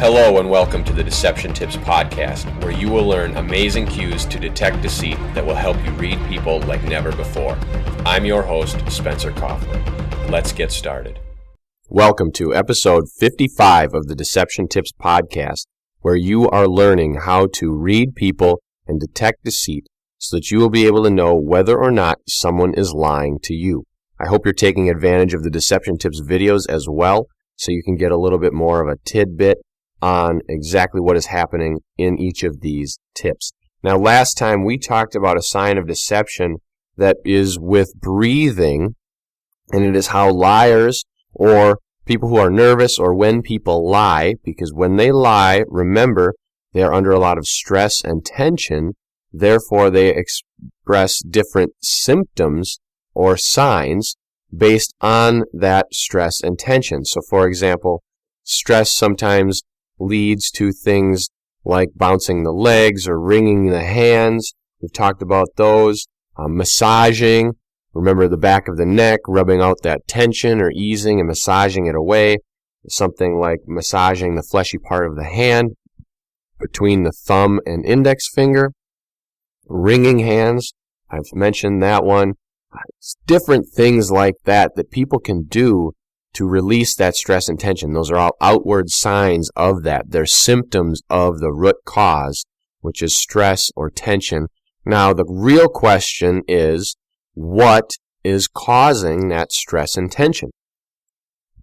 Hello and welcome to the Deception Tips podcast, where you will learn amazing cues to detect deceit that will help you read people like never before. I'm your host, Spencer Kaufman. Let's get started. Welcome to episode 55 of the Deception Tips podcast, where you are learning how to read people and detect deceit so that you will be able to know whether or not someone is lying to you. I hope you're taking advantage of the Deception Tips videos as well, so you can get a little bit more of a tidbit on exactly what is happening in each of these tips. Now, last time we talked about a sign of deception that is with breathing, and it is how liars or people who are nervous or when people lie, because when they lie, remember, they are under a lot of stress and tension, therefore they express different symptoms or signs based on that stress and tension. So, for example, stress sometimes leads to things like bouncing the legs or wringing the hands. We've talked about those. Massaging, remember the back of the neck, rubbing out that tension or easing and massaging it away. Something like massaging the fleshy part of the hand between the thumb and index finger. Wringing hands, I've mentioned that one. It's different things like that people can do to release that stress and tension. Those are all outward signs of that. They're symptoms of the root cause, which is stress or tension. Now, the real question is, what is causing that stress and tension?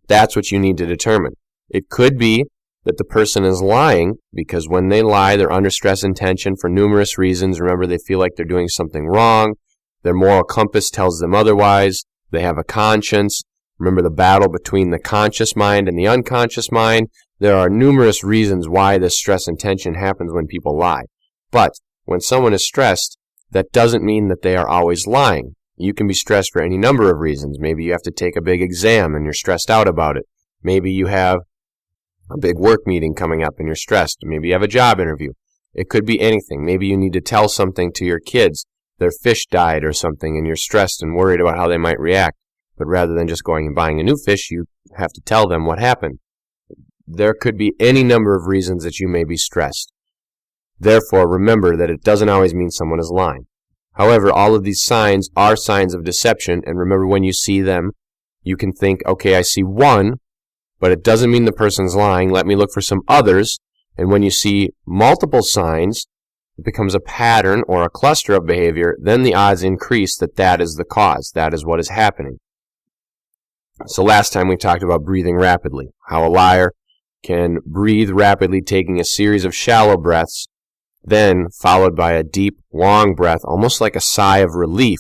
That's what you need to determine. It could be that the person is lying because when they lie, they're under stress and tension for numerous reasons. Remember, they feel like they're doing something wrong. Their moral compass tells them otherwise. They have a conscience. Remember the battle between the conscious mind and the unconscious mind? There are numerous reasons why this stress and tension happens when people lie. But when someone is stressed, that doesn't mean that they are always lying. You can be stressed for any number of reasons. Maybe you have to take a big exam and you're stressed out about it. Maybe you have a big work meeting coming up and you're stressed. Maybe you have a job interview. It could be anything. Maybe you need to tell something to your kids. Their fish died or something and you're stressed and worried about how they might react. But rather than just going and buying a new fish, you have to tell them what happened. There could be any number of reasons that you may be stressed. Therefore, remember that it doesn't always mean someone is lying. However, all of these signs are signs of deception, and remember when you see them, you can think, okay, I see one, but it doesn't mean the person's lying. Let me look for some others. And when you see multiple signs, it becomes a pattern or a cluster of behavior, then the odds increase that that is the cause. That is what is happening. So last time we talked about breathing rapidly, how a liar can breathe rapidly, taking a series of shallow breaths, then followed by a deep, long breath, almost like a sigh of relief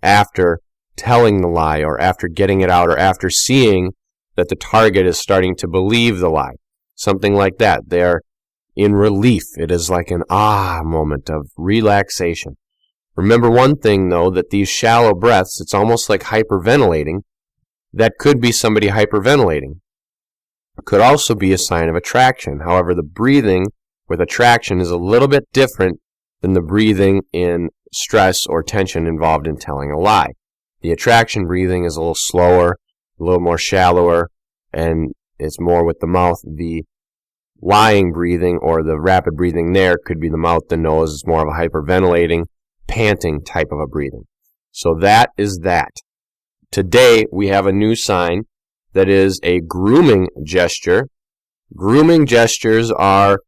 after telling the lie or after getting it out or after seeing that the target is starting to believe the lie. Something like that. They are in relief. It is like an moment of relaxation. Remember one thing, though, that these shallow breaths, it's almost like hyperventilating. That could be somebody hyperventilating. It could also be a sign of attraction. However, the breathing with attraction is a little bit different than the breathing in stress or tension involved in telling a lie. The attraction breathing is a little slower, a little more shallower, and it's more with the mouth. The lying breathing or the rapid breathing there could be the mouth, the nose. It's more of a hyperventilating, panting type of a breathing. So that is that. Today, we have a new sign that is a grooming gesture. Grooming gestures are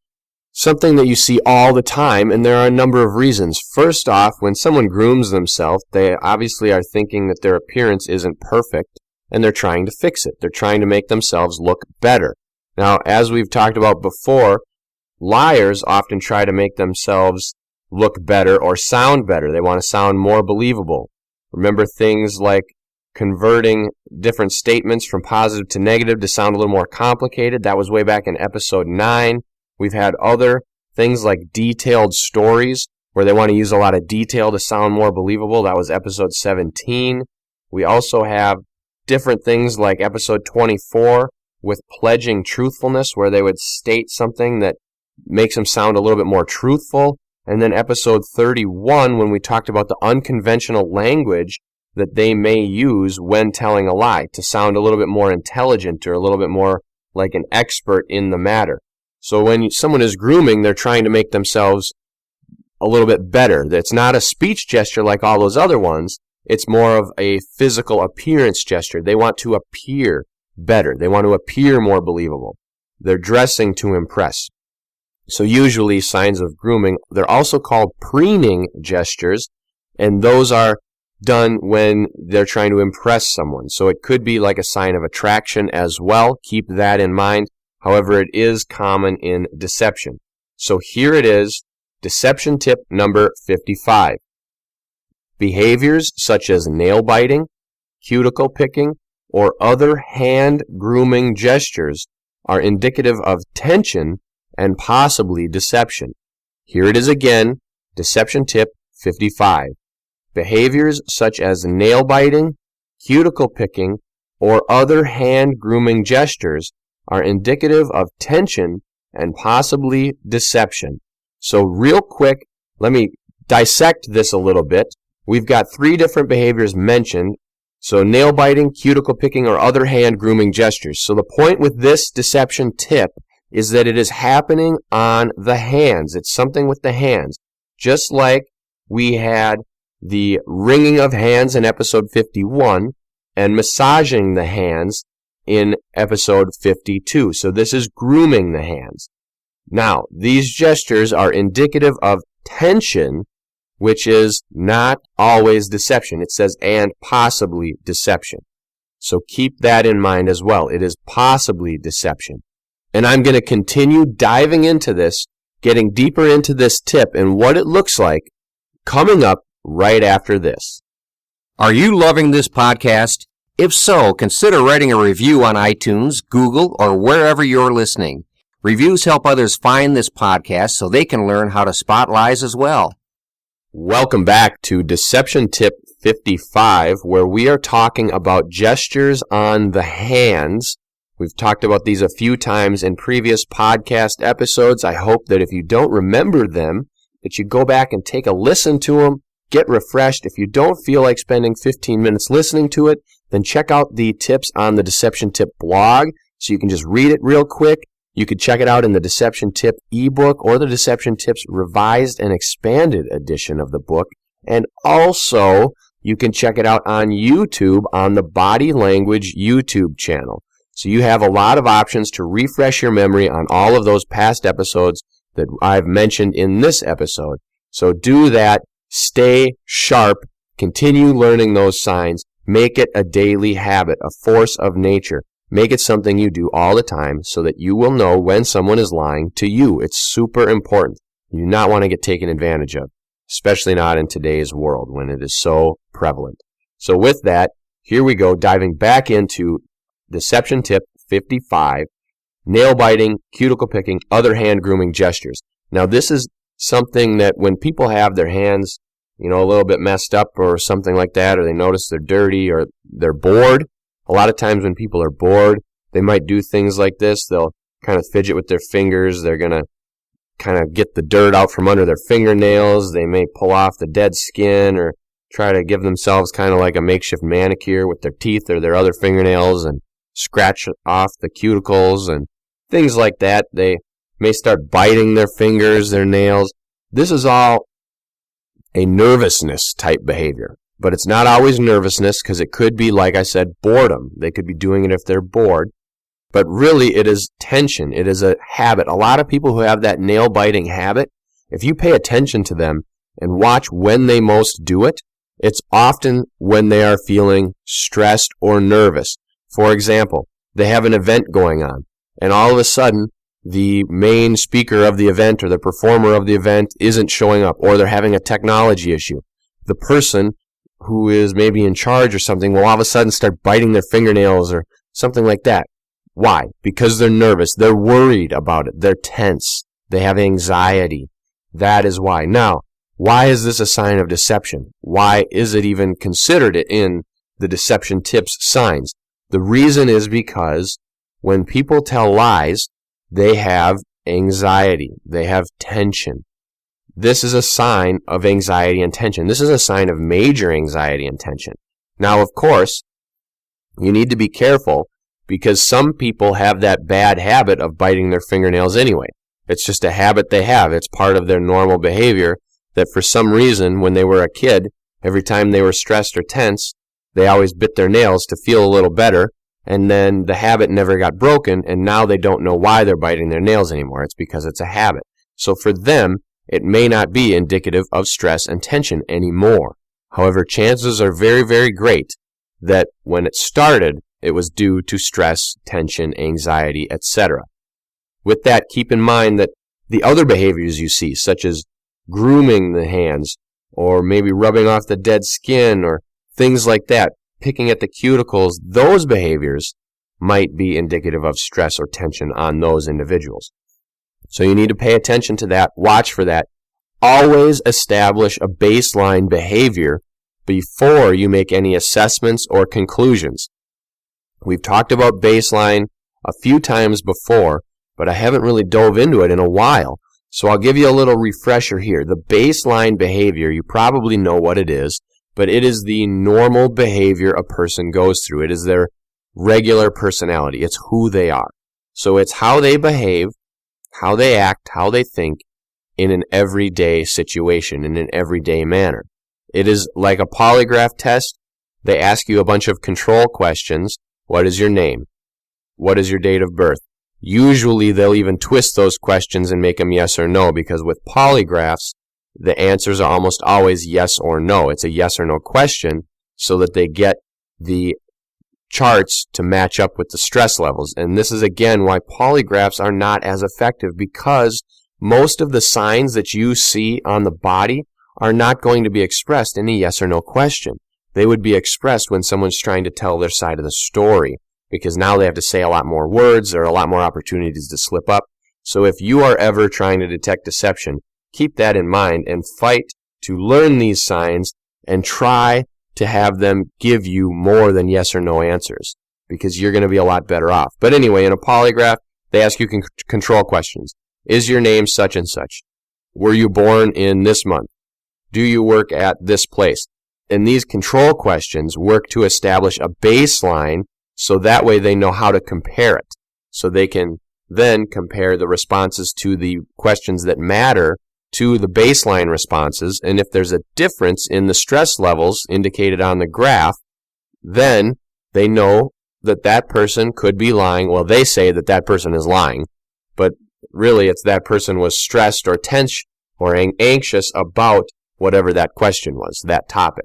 something that you see all the time, and there are a number of reasons. First off, when someone grooms themselves, they obviously are thinking that their appearance isn't perfect, and they're trying to fix it. They're trying to make themselves look better. Now, as we've talked about before, liars often try to make themselves look better or sound better. They want to sound more believable. Remember things like converting different statements from positive to negative to sound a little more complicated. That was way back in episode 9. We've had other things like detailed stories where they want to use a lot of detail to sound more believable. That was episode 17. We also have different things like episode 24 with pledging truthfulness, where they would state something that makes them sound a little bit more truthful. And then episode 31, when we talked about the unconventional language that they may use when telling a lie to sound a little bit more intelligent or a little bit more like an expert in the matter. So when someone is grooming, they're trying to make themselves a little bit better. That's not a speech gesture like all those other ones. It's more of a physical appearance gesture. They want to appear better. They want to appear more believable. They're dressing to impress. So usually signs of grooming, they're also called preening gestures, and those are done when they're trying to impress someone. So it could be like a sign of attraction as well. Keep that in mind. However, it is common in deception. So here it is, deception tip number 55. Behaviors such as nail biting, cuticle picking, or other hand grooming gestures are indicative of tension and possibly deception. Here it is again, deception tip 55. Behaviors such as nail biting, cuticle picking, or other hand grooming gestures are indicative of tension and possibly deception. So real quick, let me dissect this a little bit. We've got 3 different behaviors mentioned. So nail biting, cuticle picking, or other hand grooming gestures. So the point with this deception tip is that it is happening on the hands. It's something with the hands. Just like we had the wringing of hands in episode 51 and massaging the hands in episode 52. So this is grooming the hands. Now, these gestures are indicative of tension, which is not always deception. It says, and possibly deception. So keep that in mind as well. It is possibly deception. And I'm going to continue diving into this, getting deeper into this tip and what it looks like coming up right after this. Are you loving this podcast? If so, consider writing a review on iTunes, Google, or wherever you're listening. Reviews help others find this podcast so they can learn how to spot lies as well. Welcome back to Deception Tip 55, where we are talking about gestures on the hands. We've talked about these a few times in previous podcast episodes. I hope that if you don't remember them, that you go back and take a listen to them, get refreshed. If you don't feel like spending 15 minutes listening to it, then check out the tips on the Deception Tip blog so you can just read it real quick. You could check it out in the Deception Tip ebook or the Deception Tips revised and expanded edition of the book. And also, you can check it out on YouTube on the Body Language YouTube channel. So you have a lot of options to refresh your memory on all of those past episodes that I've mentioned in this episode. So do that. Stay sharp. Continue learning those signs. Make it a daily habit, a force of nature. Make it something you do all the time so that you will know when someone is lying to you. It's super important. You do not want to get taken advantage of, especially not in today's world when it is so prevalent. So with that, here we go, diving back into Deception Tip 55, nail biting, cuticle picking, other hand grooming gestures. Now this is something that when people have their hands, a little bit messed up or something like that, or they notice they're dirty or they're bored, a lot of times when people are bored, they might do things like this. They'll kind of fidget with their fingers. They're going to kind of get the dirt out from under their fingernails. They may pull off the dead skin or try to give themselves kind of like a makeshift manicure with their teeth or their other fingernails and scratch off the cuticles and things like that. They may start biting their fingers, their nails. This is all a nervousness type behavior. But it's not always nervousness because it could be, like I said, boredom. They could be doing it if they're bored. But really, it is tension. It is a habit. A lot of people who have that nail-biting habit, if you pay attention to them and watch when they most do it, it's often when they are feeling stressed or nervous. For example, they have an event going on, and all of a sudden, the main speaker of the event or the performer of the event isn't showing up, or they're having a technology issue. The person who is maybe in charge or something will all of a sudden start biting their fingernails or something like that. Why? Because they're nervous. They're worried about it. They're tense. They have anxiety. That is why. Now, why is this a sign of deception? Why is it even considered in the deception tips signs? The reason is because when people tell lies, they have anxiety. They have tension. This is a sign of anxiety and tension. This is a sign of major anxiety and tension. Now, of course, you need to be careful because some people have that bad habit of biting their fingernails anyway. It's just a habit they have. It's part of their normal behavior that for some reason, when they were a kid, every time they were stressed or tense, they always bit their nails to feel a little better, and then the habit never got broken, and now they don't know why they're biting their nails anymore. It's because it's a habit. So for them, it may not be indicative of stress and tension anymore. However, chances are very, very great that when it started, it was due to stress, tension, anxiety, etc. With that, keep in mind that the other behaviors you see, such as grooming the hands, or maybe rubbing off the dead skin, or things like that, picking at the cuticles, those behaviors might be indicative of stress or tension on those individuals. So you need to pay attention to that, watch for that. Always establish a baseline behavior before you make any assessments or conclusions. We've talked about baseline a few times before, but I haven't really dove into it in a while. So I'll give you a little refresher here. The baseline behavior, you probably know what it is, but it is the normal behavior a person goes through. It is their regular personality. It's who they are. So it's how they behave, how they act, how they think in an everyday situation, in an everyday manner. It is like a polygraph test. They ask you a bunch of control questions. What is your name? What is your date of birth? Usually they'll even twist those questions and make them yes or no, because with polygraphs, the answers are almost always yes or no. It's a yes or no question so that they get the charts to match up with the stress levels. And this is again why polygraphs are not as effective, because most of the signs that you see on the body are not going to be expressed in a yes or no question. They would be expressed when someone's trying to tell their side of the story, because now they have to say a lot more words. There are a lot more opportunities to slip up. So if you are ever trying to detect deception, keep that in mind and fight to learn these signs and try to have them give you more than yes or no answers, because you're going to be a lot better off. But anyway, in a polygraph, they ask you control questions. Is your name such and such? Were you born in this month? Do you work at this place? And these control questions work to establish a baseline, so that way they know how to compare it. So they can then compare the responses to the questions that matter to the baseline responses. And if there's a difference in the stress levels indicated on the graph, then they know that that person could be lying. Well, they say that that person is lying, but really it's that person was stressed or tense or anxious about whatever that question was, that topic.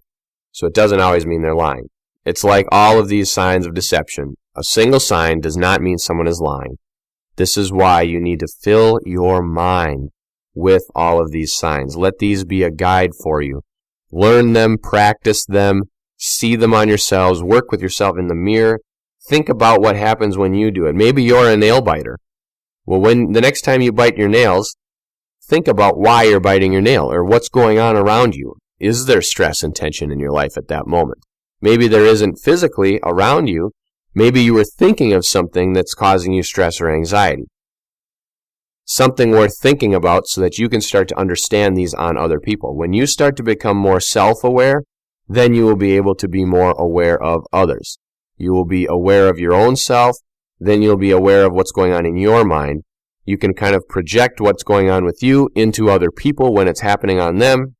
So it doesn't always mean they're lying. It's like all of these signs of deception. A single sign does not mean someone is lying. This is why you need to fill your mind with all of these signs. Let these be a guide for you. Learn them, practice them, see them on yourselves, work with yourself in the mirror. Think about what happens when you do it. Maybe you're a nail biter. Well, when the next time you bite your nails, think about why you're biting your nail or what's going on around you. Is there stress and tension in your life at that moment? Maybe there isn't physically around you. Maybe you were thinking of something that's causing you stress or anxiety. Something worth thinking about so that you can start to understand these on other people. When you start to become more self-aware, then you will be able to be more aware of others. You will be aware of your own self, then you'll be aware of what's going on in your mind. You can kind of project what's going on with you into other people when it's happening on them,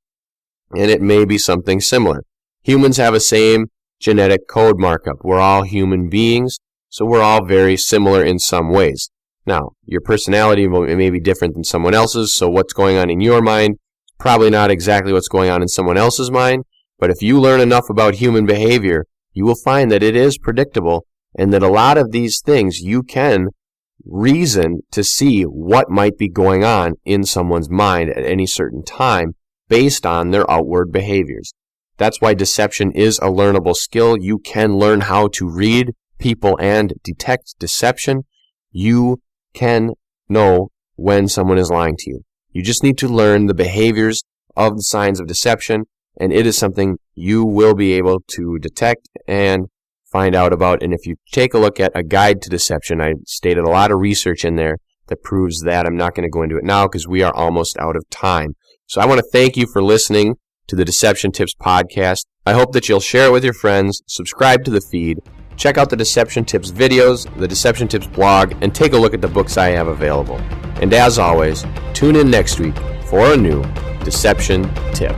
and it may be something similar. Humans have a same genetic code markup. We're all human beings, so we're all very similar in some ways. Now, your personality may be different than someone else's, so what's going on in your mind is probably not exactly what's going on in someone else's mind, but if you learn enough about human behavior, you will find that it is predictable, and that a lot of these things you can reason to see what might be going on in someone's mind at any certain time based on their outward behaviors. That's why deception is a learnable skill. You can learn how to read people and detect deception. You can know when someone is lying to you. You just need to learn the behaviors of the signs of deception, and it is something you will be able to detect and find out about. And if you take a look at a guide to deception, I stated a lot of research in there that proves that. I'm not going to go into it now because we are almost out of time. So I want to thank you for listening to the Deception Tips podcast. I hope that you'll share it with your friends, subscribe to the feed, Check out the Deception Tips videos, the Deception Tips blog, and take a look at the books I have available. And as always, tune in next week for a new Deception Tip.